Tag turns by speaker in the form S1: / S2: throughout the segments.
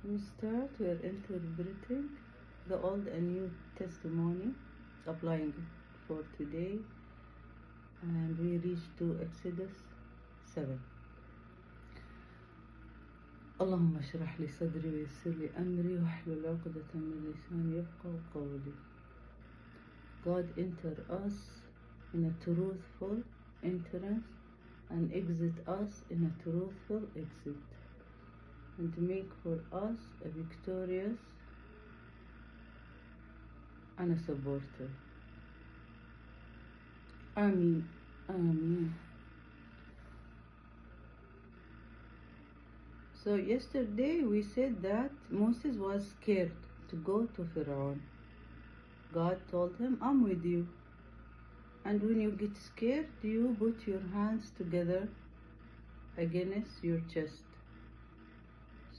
S1: We start with interpreting the Old and New Testimony, applying it for today, and we reach to Exodus 7. اللهم اشرح لي صدري ويسر لي أمري واحلل عقدة من لساني يفقهوا قولي. God enter us in a truthful entrance and exit us in a truthful exit, and make for us a victorious and a supporter. Amen. Amen. So yesterday we said that Moses was scared to go to Pharaoh. God told him, I'm with you. And when you get scared, you put your hands together against your chest.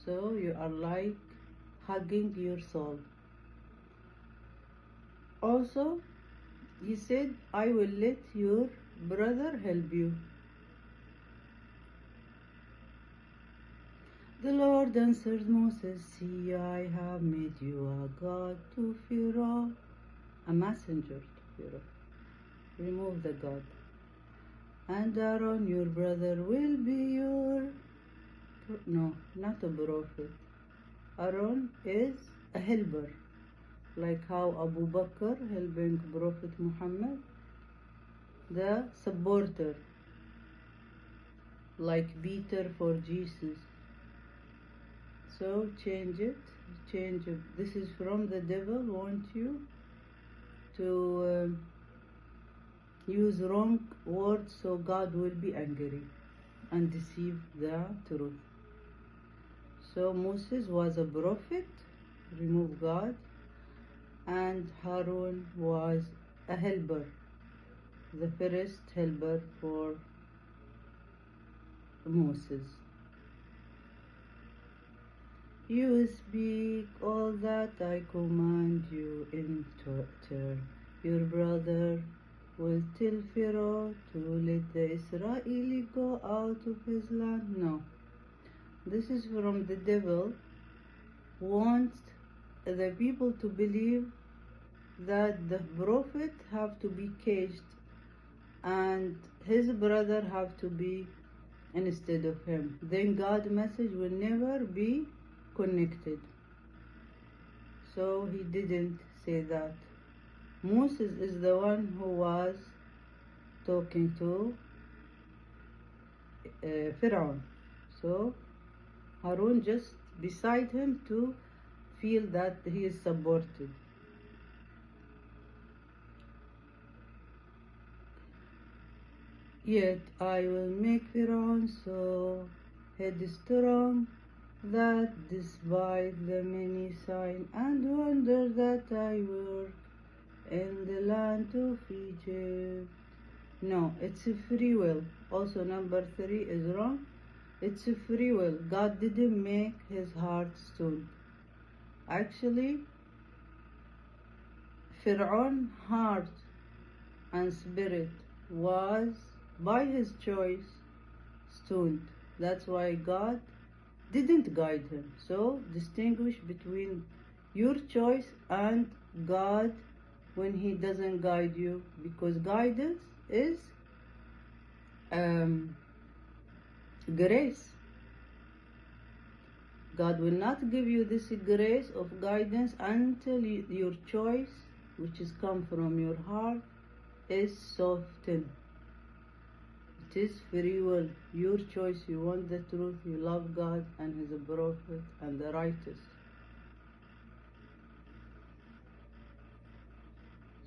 S1: So you are like hugging your soul. Also, he said, I will let your brother help you. The Lord answered Moses, see, I have made you a God to Pharaoh, a messenger to Pharaoh. Remove the God. And Aaron, your brother, will be no, not a prophet. Aaron is a helper, like how Abu Bakr helping Prophet Muhammad, the supporter, like Peter for Jesus. So change it. This is from the devil, want you to use wrong words, so God will be angry and deceive the truth. So Moses was a prophet, remove God, and Harun was a helper, the first helper for Moses. You speak all that I command you in turn. Your brother will tell Pharaoh to let the Israeli go out of his land. No. This is from the devil, wants the people to believe that the prophet have to be caged and his brother have to be instead of him. Then God's message will never be connected. So he didn't say that. Moses is the one who was talking to Pharaoh. So Harun just beside him to feel that he is supported. Yet I will make Pharaoh so headstrong that despite the many signs and wonders that I work in the land of Egypt. No, it's a free will. Also number 3 is wrong. It's a free will. God didn't make his heart stone. Actually, Pharaoh's heart and spirit was by his choice stoned. That's why God didn't guide him. So distinguish between your choice and God when he doesn't guide you, because guidance is grace. God will not give you this grace of guidance until your choice, which is come from your heart, is softened. It is free will, your choice. You want the truth, you love God and his prophet and the righteous.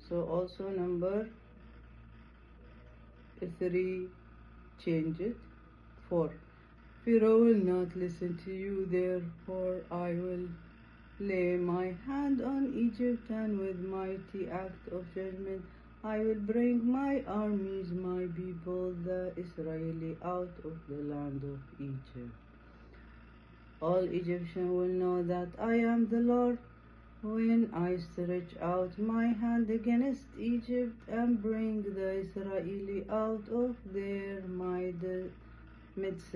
S1: So also number 3, change it. 4, Pharaoh will not listen to you, therefore I will lay my hand on Egypt, and with mighty act of judgment I will bring my armies, my people, the Israeli, out of the land of Egypt. All Egyptians will know that I am the Lord when I stretch out my hand against Egypt and bring the Israeli out of their midst.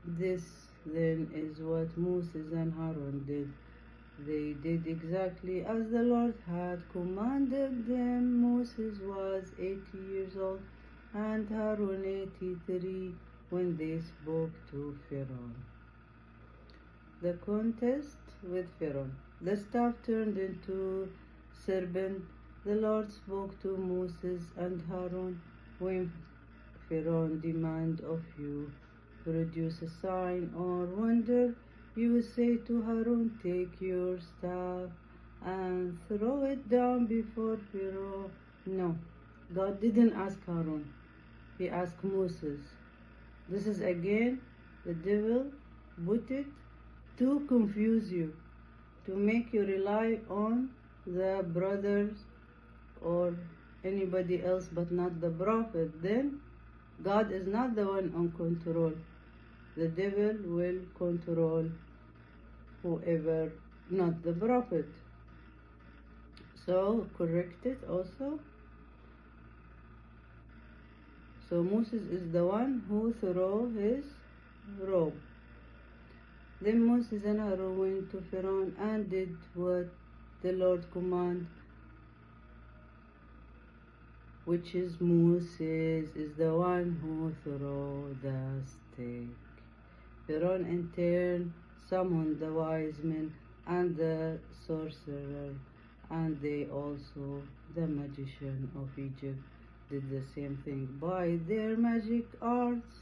S1: This then is what Moses and Aaron did. They did exactly as the Lord had commanded them. Moses was 80 years old and Aaron 83 when they spoke to Pharaoh. The contest with Pharaoh. The staff turned into serpent. The Lord spoke to Moses and Aaron. When Pharaoh demands of you, produce a sign or wonder, you will say to Aaron, take your staff and throw it down before Pharaoh. No, God didn't ask Aaron. He asked Moses. This is again the devil put it to confuse you, to make you rely on the brothers or anybody else but not the prophet. Then God is not the one on control. The devil will control whoever, not the prophet. So correct it also. So Moses is the one who threw his robe. Then Moses and Aaron went to Pharaoh and did what the Lord commanded, which is Moses is the one who threw the stick. Pharaoh in turn summoned the wise men and the sorcerer, and they also, the magician of Egypt, did the same thing by their magic arts.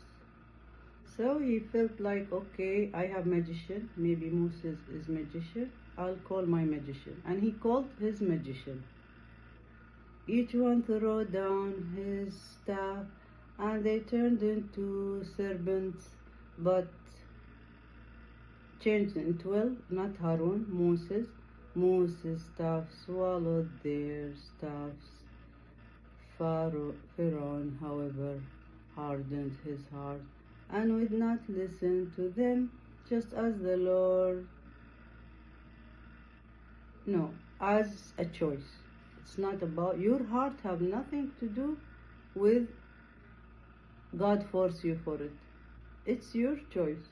S1: So he felt like, okay, I have magician, maybe Moses is magician, I'll call my magician. And he called his magician. Each one threw down his staff, and they turned into serpents, but changed in 12, not Aaron, Moses. Moses' staff swallowed their staffs. Pharaoh, however, hardened his heart and would not listen to them, just as the Lord, as a choice. It's not about your heart, have nothing to do with God force you for it. It's your choice.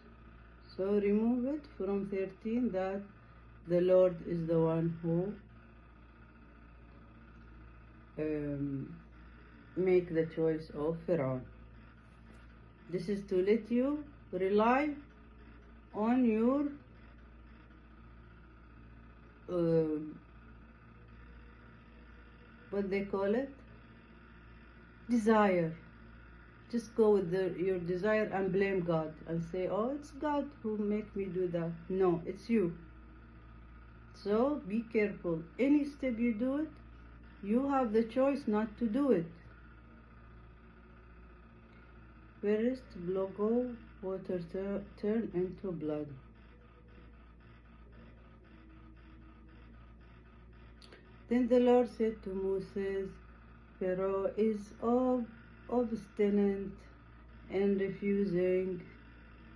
S1: So remove it from 13 that the Lord is the one who make the choice of Pharaoh. This is to let you rely on your what they call it, desire. Just go with your desire and blame God and say, oh, it's God who make me do that. No, it's you. So be careful. Any step you do it, you have the choice not to do it. First, logo, water turn into blood. Then the Lord said to Moses, Pharaoh is obstinate and refusing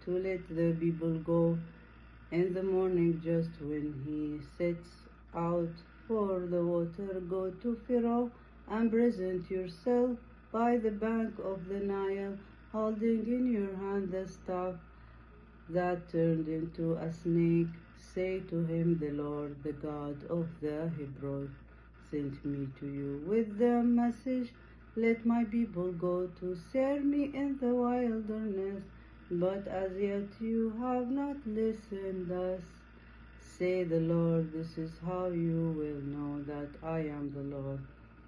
S1: to let the people go. In the morning, just when he sets out for the water, go to Pharaoh and present yourself by the bank of the Nile, holding in your hand the staff that turned into a snake. Say to him, the Lord, the God of the Hebrews, sent me to you with the message, let my people go to serve me in the wilderness. But as yet you have not listened. Thus say the Lord, this is how you will know that I am the Lord.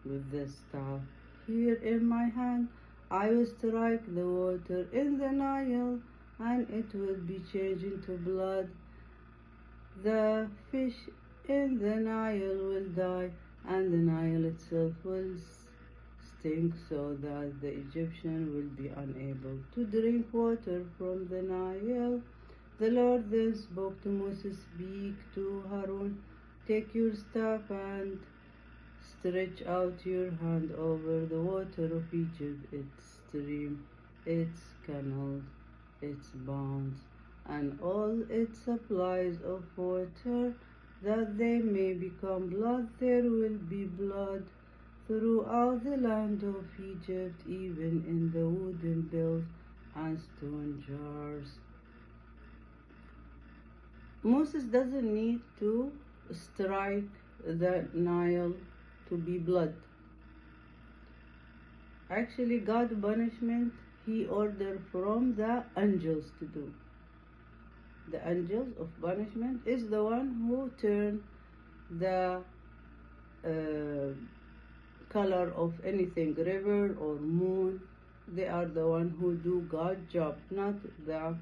S1: With the staff here in my hand, I will strike the water in the Nile, and it will be changed into blood. The fish in the Nile will die, and the Nile itself will stink, so that the Egyptian will be unable to drink water from the Nile. The Lord then spoke to Moses, speak to Aaron, take your staff and stretch out your hand over the water of Egypt, its stream, its canals, its bounds, and all its supplies of water, that they may become blood. There will be blood throughout the land of Egypt, even in the wooden bowls and stone jars. Moses doesn't need to strike the Nile to be blood. Actually, God's punishment he ordered from the angels to do. The angels of punishment is the one who turn the color of anything, river or moon. They are the one who do God's job, not the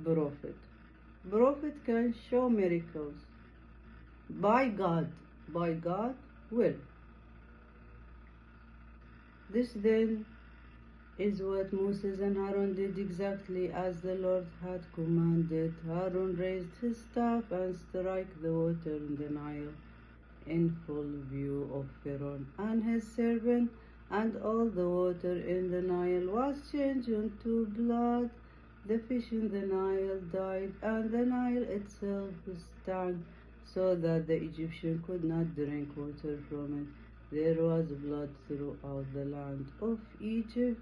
S1: prophet. Prophet can show miracles by God will. This then is what Moses and Aaron did exactly as the Lord had commanded. Aaron raised his staff and struck the water in the Nile in full view of Pharaoh and his servant, and all the water in the Nile was changed into blood. The fish in the Nile died, and the Nile itself stank, so that the Egyptian could not drink water from it. There was blood throughout the land of Egypt,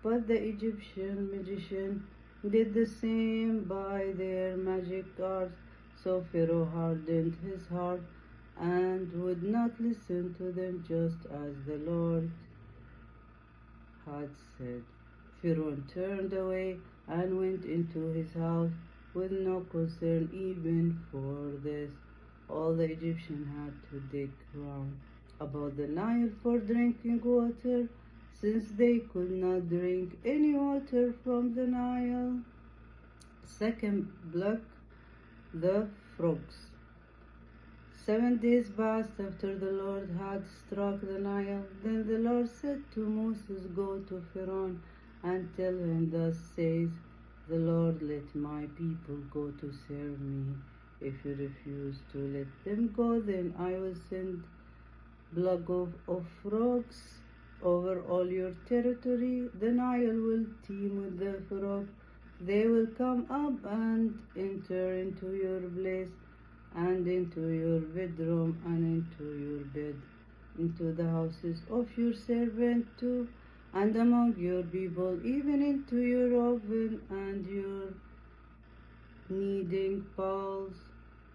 S1: but the Egyptian magician did the same by their magic arts. So Pharaoh hardened his heart and would not listen to them, just as the Lord had said. Pharaoh turned away and went into his house with no concern even for this. All the Egyptians had to dig round about the Nile for drinking water, since they could not drink any water from the Nile. Second plague, the frogs. 7 days passed after the Lord had struck the Nile. Then the Lord said to Moses, "Go to Pharaoh and tell him, thus says the Lord, let my people go to serve me. If you refuse to let them go, then I will send plague of frogs over all your territory. The Nile will teem with the frog. They will come up and enter into your place and into your bedroom and into your bed, into the houses of your servant too, and among your people, even into your oven and your kneading bowls.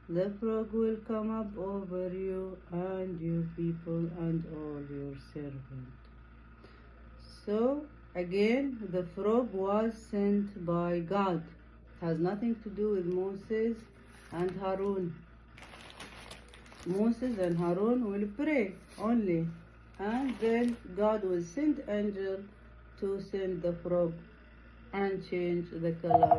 S1: The frog will come up over you and your people and all your servants." So again, the frog was sent by God. It has nothing to do with Moses and Harun. Moses and Harun will pray only, and then God will send angel to send the frog and change the color